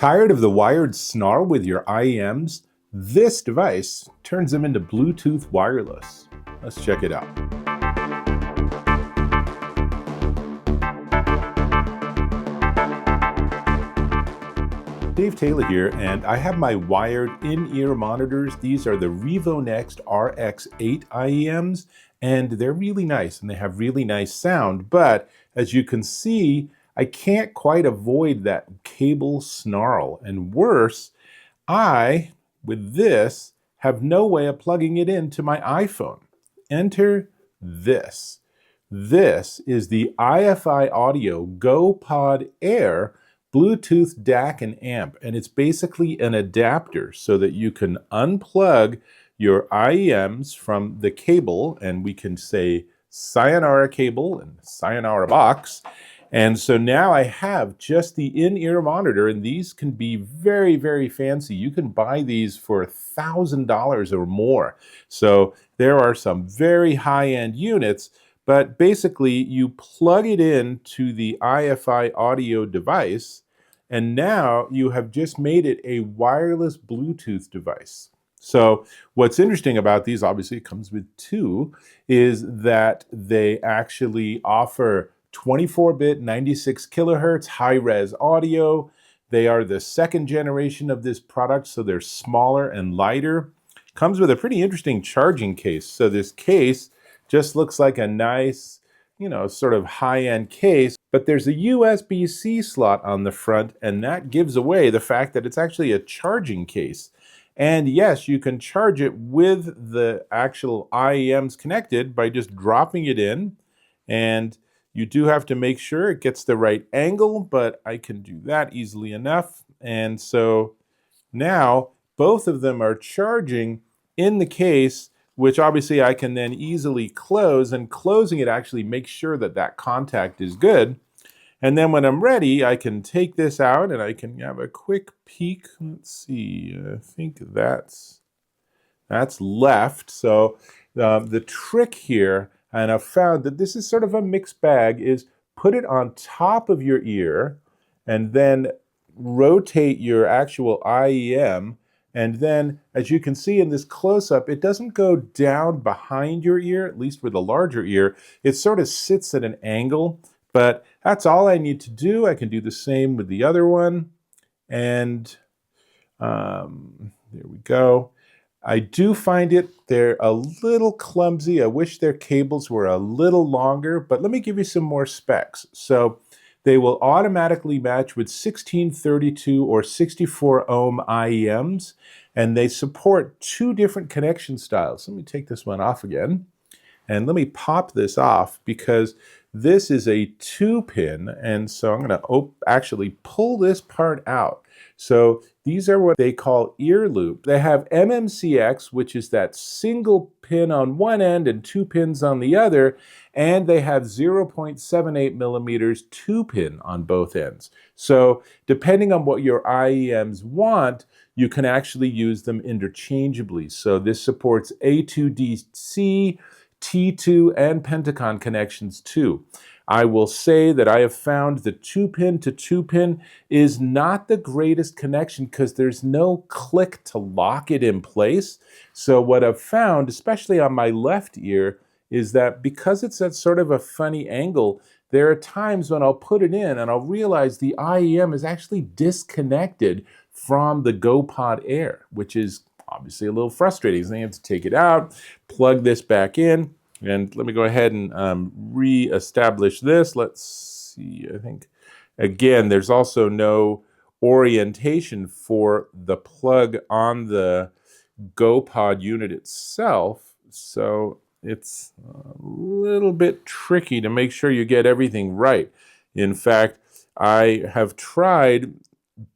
Tired of the wired snarl with your IEMs? This device turns them into Bluetooth wireless. Let's check it out. Dave Taylor here, and I have my wired in-ear monitors. These are the Revo Next RX8 IEMs, and they're really nice, and they have really nice sound, but as you can see, I can't quite avoid that cable snarl, and worse, with this, have no way of plugging it into my iPhone. Enter this. This is the iFi Audio GoPod Air Bluetooth DAC and amp, and it's basically an adapter so that you can unplug your IEMs from the cable, and we can say sayonara cable and sayonara box. And so now I have just the in-ear monitor, and these can be very, very fancy. You can buy these for $1,000 or more. So there are some very high-end units, but basically you plug it into the iFi audio device, and now you have just made it a wireless Bluetooth device. So what's interesting about these, obviously it comes with two, is that they actually offer 24-bit 96 kilohertz high-res audio. They are the second generation of this product, so they're smaller and lighter. Comes with a pretty interesting charging case. So this case just looks like a nice, sort of high-end case, but there's a USB-C slot on the front, and that gives away the fact that it's actually a charging case. And yes, you can charge it with the actual IEMs connected by just dropping it in, and you do have to make sure it gets the right angle, but I can do that easily enough. And so now both of them are charging in the case, which obviously I can then easily close, and closing it actually makes sure that that contact is good. And then when I'm ready, I can take this out and I can have a quick peek. Let's see, I think that's left. So the trick here, and I've found that this is sort of a mixed bag, is put it on top of your ear and then rotate your actual IEM. And then, as you can see in this close-up, it doesn't go down behind your ear, at least with a larger ear. It sort of sits at an angle, but that's all I need to do. I can do the same with the other one. And there we go. I do find they're a little clumsy. I wish their cables were a little longer, but let me give you some more specs. So they will automatically match with 1632 or 64 ohm IEMs, and they support two different connection styles. Let me take this one off again, and let me pop this off because this is a 2-pin, and so I'm going to actually pull this part out. So these are what they call ear loop. They have MMCX, which is that single pin on one end and 2 pins on the other, and they have 0.78 millimeters 2-pin on both ends. So depending on what your IEMs want, you can actually use them interchangeably. So this supports A2DC, T2, and Pentacon connections too. I will say that I have found the 2-pin to 2-pin is not the greatest connection because there's no click to lock it in place. So what I've found, especially on my left ear, is that because it's at sort of a funny angle, there are times when I'll put it in and I'll realize the IEM is actually disconnected from the GoPod Air, which is obviously a little frustrating. So I have to take it out, plug this back in, and let me go ahead and re-establish this. Let's see, I think, again, there's also no orientation for the plug on the GoPod unit itself, so it's a little bit tricky to make sure you get everything right. In fact, I have tried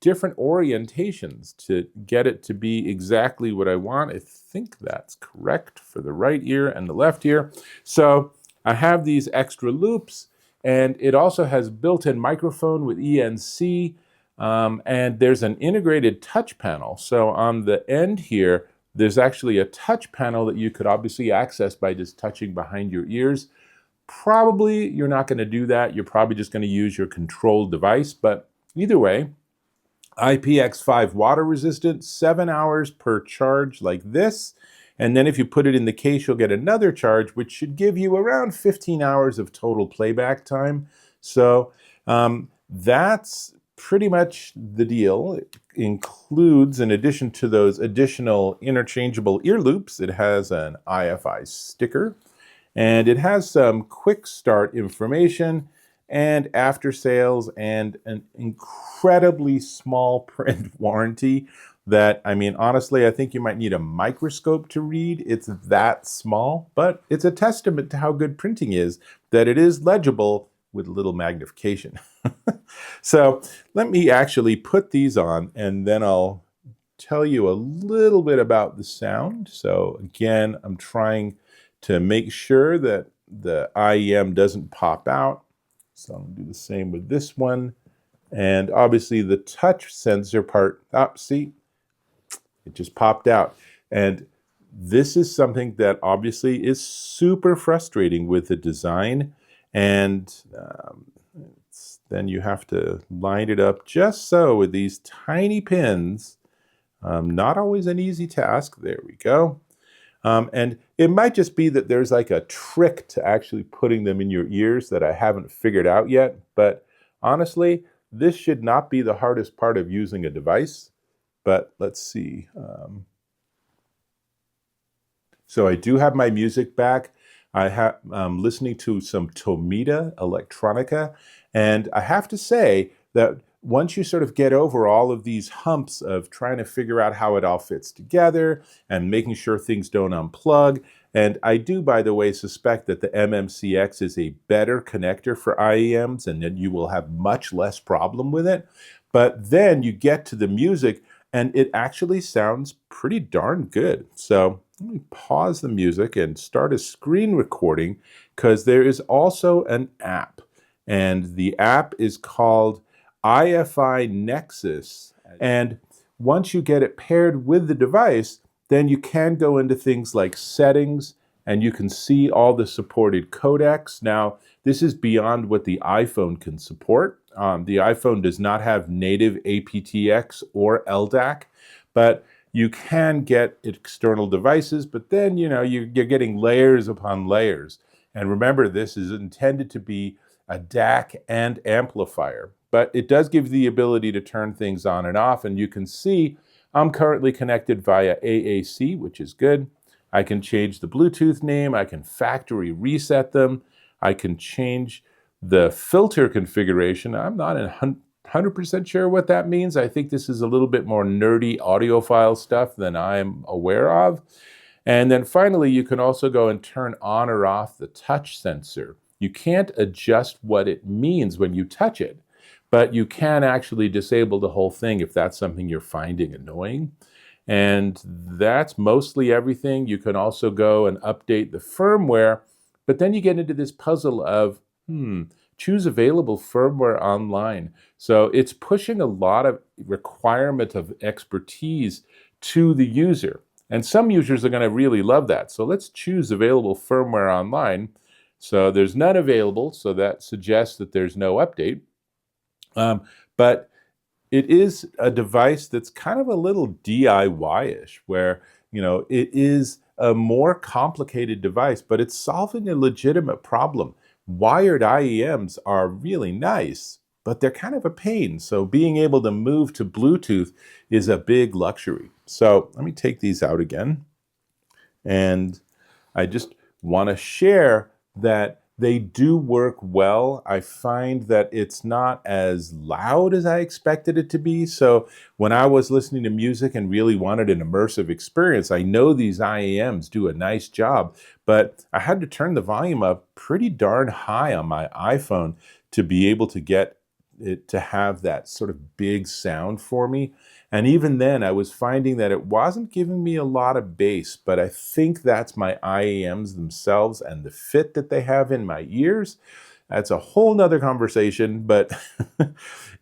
different orientations to get it to be exactly what I want. I think that's correct for the right ear and the left ear. So I have these extra loops, and it also has built-in microphone with ENC, and there's an integrated touch panel. So on the end here, there's actually a touch panel that you could obviously access by just touching behind your ears. Probably you're not going to do that. You're probably just going to use your control device, but either way, IPX5 water resistant, 7 hours per charge like this. And then if you put it in the case, you'll get another charge, which should give you around 15 hours of total playback time. So that's pretty much the deal. It includes, in addition to those additional interchangeable ear loops, it has an IFI sticker, and it has some quick start information and after sales and an incredibly small print warranty that, I mean, honestly, I think you might need a microscope to read. It's that small, but it's a testament to how good printing is, that it is legible with little magnification. So let me actually put these on, and then I'll tell you a little bit about the sound. So again, I'm trying to make sure that the IEM doesn't pop out. So I'm going to do the same with this one. And obviously the touch sensor part, see, it just popped out. And this is something that obviously is super frustrating with the design. And then you have to line it up just so with these tiny pins. Not always an easy task. There we go. And it might just be that there's like a trick to actually putting them in your ears that I haven't figured out yet. But honestly, this should not be the hardest part of using a device. But let's see. So I do have my music back. I'm listening to some Tomita electronica. And I have to say that once you sort of get over all of these humps of trying to figure out how it all fits together and making sure things don't unplug, and I do, by the way, suspect that the MMCX is a better connector for IEMs and that you will have much less problem with it. But then you get to the music and it actually sounds pretty darn good. So let me pause the music and start a screen recording, because there is also an app, and the app is called IFI Nexus. And once you get it paired with the device, then you can go into things like settings, and you can see all the supported codecs. Now, this is beyond what the iPhone can support. The iPhone does not have native aptX or LDAC, but you can get external devices, but then, you know, you're getting layers upon layers. And remember, this is intended to be a DAC and amplifier, but it does give you the ability to turn things on and off. And you can see I'm currently connected via AAC, which is good. I can change the Bluetooth name. I can factory reset them. I can change the filter configuration. I'm not 100% sure what that means. I think this is a little bit more nerdy audiophile stuff than I'm aware of. And then finally, you can also go and turn on or off the touch sensor. You can't adjust what it means when you touch it, but you can actually disable the whole thing if that's something you're finding annoying. And that's mostly everything. You can also go and update the firmware, but then you get into this puzzle of, choose available firmware online. So it's pushing a lot of requirement of expertise to the user. And some users are going to really love that. So let's choose available firmware online. So there's none available, so that suggests that there's no update. But it is a device that's kind of a little DIY-ish, where, you know, it is a more complicated device, but it's solving a legitimate problem. Wired IEMs are really nice, but they're kind of a pain. So being able to move to Bluetooth is a big luxury. So let me take these out again. And I just want to share that they do work well. I find that it's not as loud as I expected it to be. So when I was listening to music and really wanted an immersive experience, I know these IEMs do a nice job, but I had to turn the volume up pretty darn high on my iPhone to be able to get it to have that sort of big sound for me. And even then, I was finding that it wasn't giving me a lot of bass, but I think that's my IEMs themselves and the fit that they have in my ears. That's a whole nother conversation, but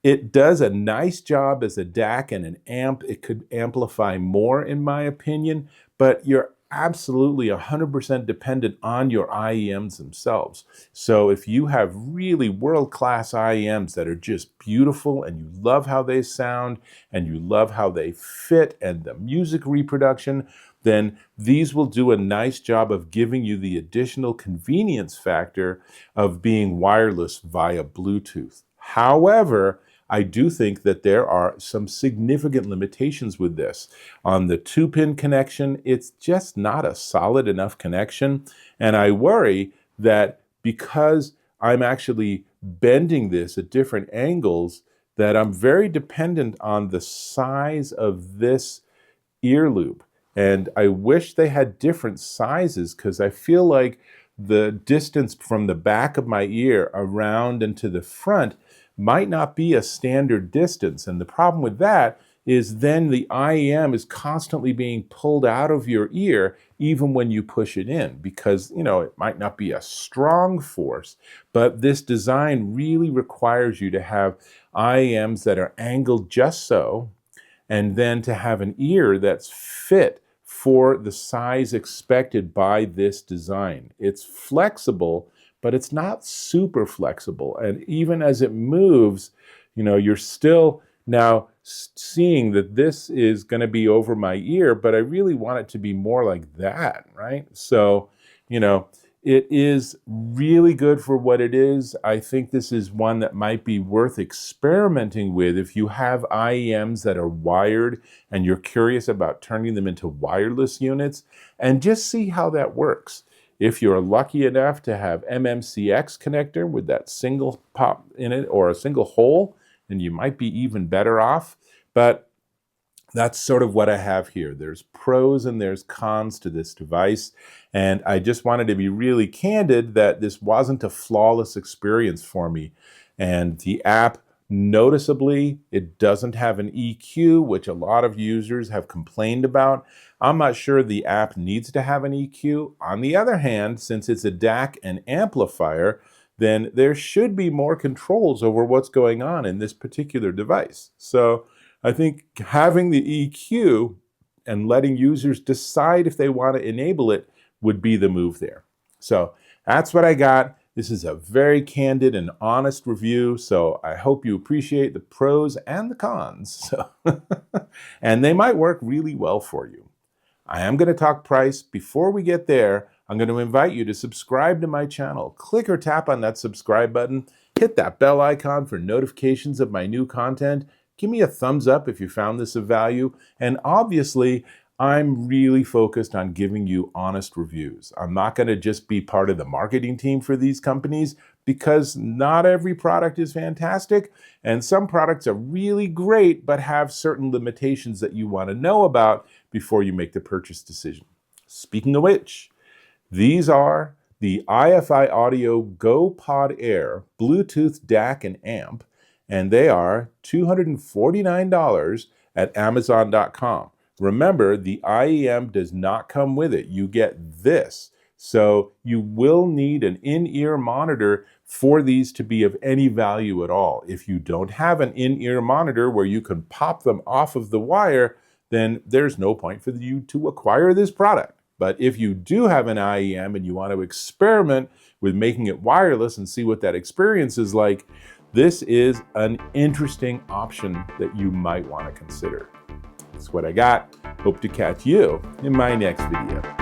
it does a nice job as a DAC and an amp. It could amplify more, in my opinion, but you're absolutely 100% dependent on your IEMs themselves. So if you have really world-class IEMs that are just beautiful and you love how they sound and you love how they fit and the music reproduction, then these will do a nice job of giving you the additional convenience factor of being wireless via Bluetooth. However, I do think that there are some significant limitations with this. On the 2-pin connection, it's just not a solid enough connection. And I worry that because I'm actually bending this at different angles, that I'm very dependent on the size of this ear loop. And I wish they had different sizes because I feel like the distance from the back of my ear around and to the front might not be a standard distance. And the problem with that is then the IEM is constantly being pulled out of your ear even when you push it in because, it might not be a strong force, but this design really requires you to have IEMs that are angled just so, and then to have an ear that's fit for the size expected by this design. It's flexible, but it's not super flexible. And even as it moves, you're still now seeing that this is going to be over my ear, but I really want it to be more like that, right? So, it is really good for what it is. I think this is one that might be worth experimenting with if you have IEMs that are wired and you're curious about turning them into wireless units, and just see how that works. If you're lucky enough to have MMCX connector with that single pop in it or a single hole, then you might be even better off. But that's sort of what I have here. There's pros and there's cons to this device. And I just wanted to be really candid that this wasn't a flawless experience for me. And the app, noticeably, it doesn't have an EQ, which a lot of users have complained about. I'm not sure the app needs to have an EQ. On the other hand, since it's a DAC and amplifier, then there should be more controls over what's going on in this particular device. So I think having the EQ and letting users decide if they want to enable it would be the move there. So that's what I got. This is a very candid and honest review, so I hope you appreciate the pros and the cons. So and they might work really well for you. I am going to talk price. Before we get there, I'm going to invite you to subscribe to my channel. Click or tap on that subscribe button. Hit that bell icon for notifications of my new content. Give me a thumbs up if you found this of value. And obviously, I'm really focused on giving you honest reviews. I'm not going to just be part of the marketing team for these companies because not every product is fantastic. And some products are really great, but have certain limitations that you want to know about before you make the purchase decision. Speaking of which, these are the iFi Audio Go Pod Air Bluetooth DAC and amp, and they are $249 at Amazon.com. Remember, the IEM does not come with it. You get this. So you will need an in-ear monitor for these to be of any value at all. If you don't have an in-ear monitor where you can pop them off of the wire, then there's no point for you to acquire this product. But if you do have an IEM and you want to experiment with making it wireless and see what that experience is like, this is an interesting option that you might want to consider. That's what I got. Hope to catch you in my next video.